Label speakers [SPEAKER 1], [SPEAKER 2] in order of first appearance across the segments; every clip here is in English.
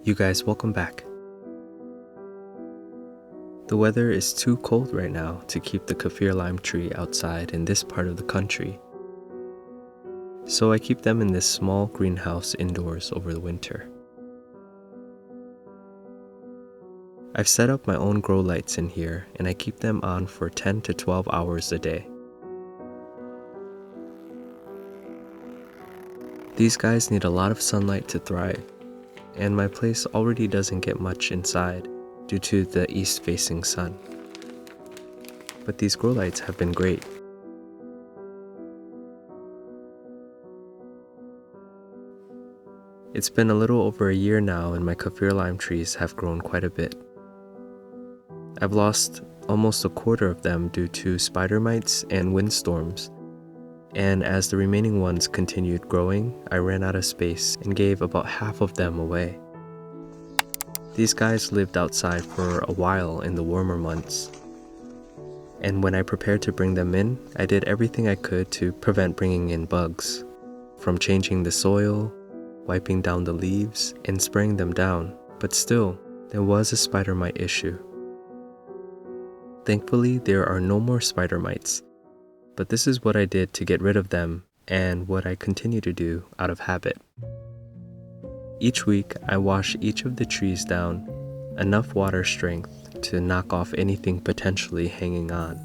[SPEAKER 1] You guys, welcome back. The weather is too cold right now to keep the Kaffir lime tree outside in this part of the country, so I keep them in this small greenhouse indoors over the winter. I've set up my own grow lights in here and I keep them on for 10 to 12 hours a day. These guys need a lot of sunlight to thrive, and my place already doesn't get much inside due to the east-facing sun. But these grow lights have been great. It's been a little over a year now and my Kaffir lime trees have grown quite a bit. I've lost almost a quarter of them due to spider mites and windstorms, and as the remaining ones continued growing, I ran out of space and gave about half of them away. These guys lived outside for a while in the warmer months, and when I prepared to bring them in, I did everything I could to prevent bringing in bugs, from changing the soil, wiping down the leaves, and spraying them down, but still, there was a spider mite issue. Thankfully, there are no more spider mites, but this is what I did to get rid of them and what I continue to do out of habit. Each week, I wash each of the trees down, enough water strength to knock off anything potentially hanging on.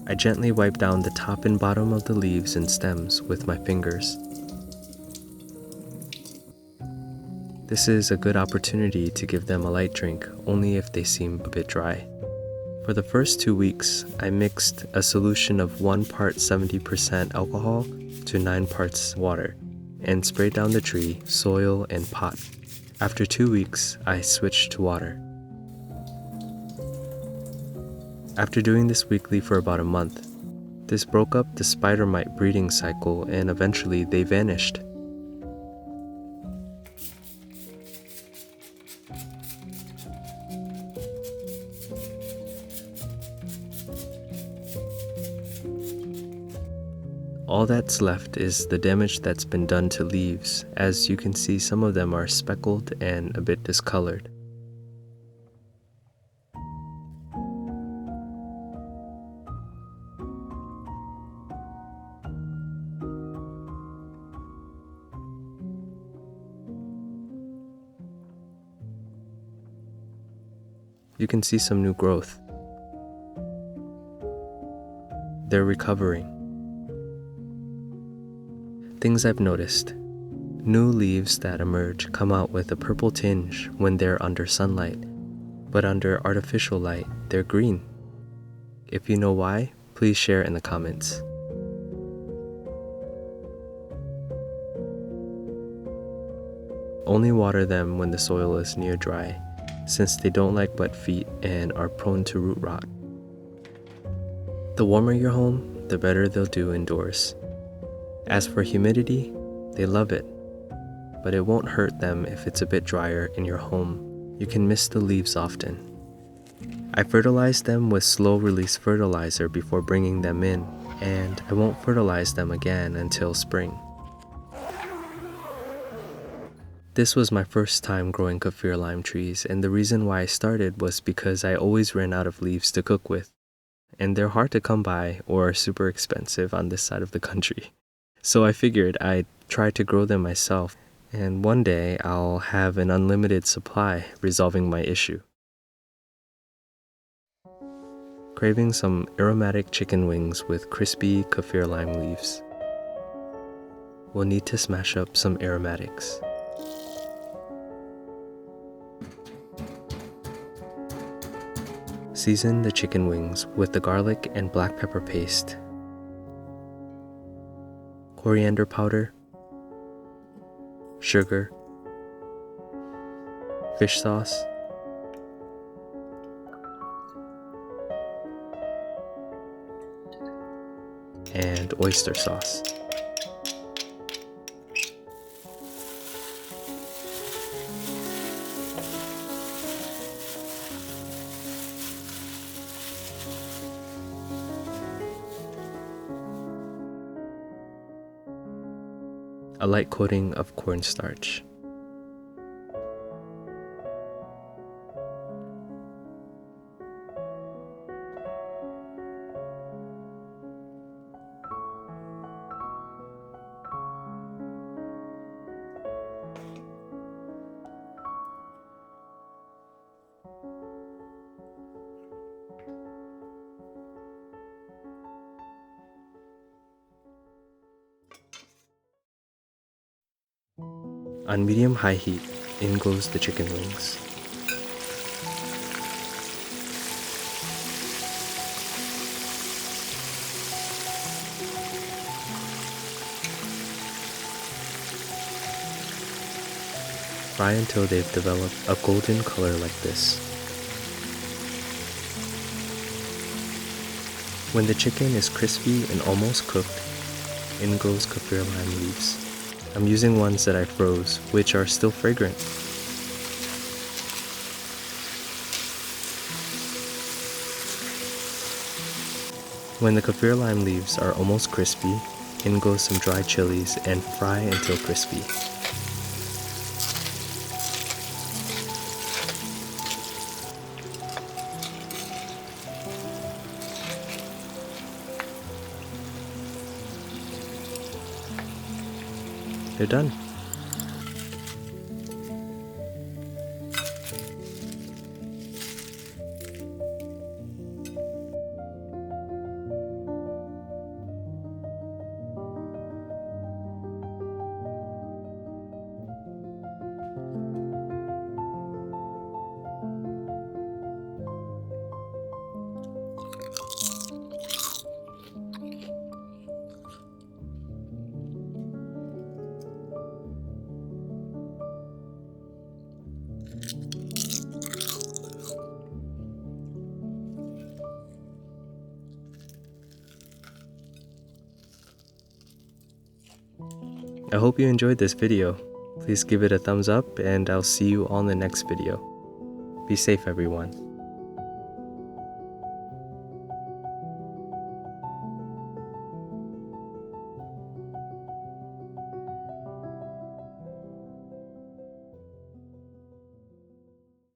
[SPEAKER 1] I gently wipe down the top and bottom of the leaves and stems with my fingers. This is a good opportunity to give them a light drink, only if they seem a bit dry. For the first 2 weeks, I mixed a solution of 1 part 70% alcohol to 9 parts water and sprayed down the tree, soil, and pot. After 2 weeks, I switched to water. After doing this weekly for about a month, this broke up the spider mite breeding cycle and eventually they vanished. All that's left is the damage that's been done to leaves. As you can see, some of them are speckled and a bit discolored. You can see some new growth. They're recovering. Things I've noticed. New leaves that emerge come out with a purple tinge when they're under sunlight, but under artificial light, they're green. If you know why, please share in the comments. Only water them when the soil is near dry, since they don't like wet feet and are prone to root rot. The warmer your home, the better they'll do indoors. As for humidity, they love it, but it won't hurt them if it's a bit drier in your home. You can miss the leaves often. I fertilize them with slow-release fertilizer before bringing them in, and I won't fertilize them again until spring. This was my first time growing Kaffir lime trees, and the reason why I started was because I always ran out of leaves to cook with, and they're hard to come by or super expensive on this side of the country. So I figured I'd try to grow them myself, and one day I'll have an unlimited supply, resolving my issue. Craving some aromatic chicken wings with crispy Kaffir lime leaves. We'll need to smash up some aromatics. Season the chicken wings with the garlic and black pepper paste, coriander powder, sugar, fish sauce, and oyster sauce. A light coating of cornstarch. On medium-high heat, in goes the chicken wings. Fry until they've developed a golden color like this. When the chicken is crispy and almost cooked, in goes kaffir lime leaves. I'm using ones that I froze, which are still fragrant. When the kaffir lime leaves are almost crispy, in goes some dried chilies and fry until crispy. They're done. I hope you enjoyed this video. Please give it a thumbs up and I'll see you on the next video. Be safe, everyone.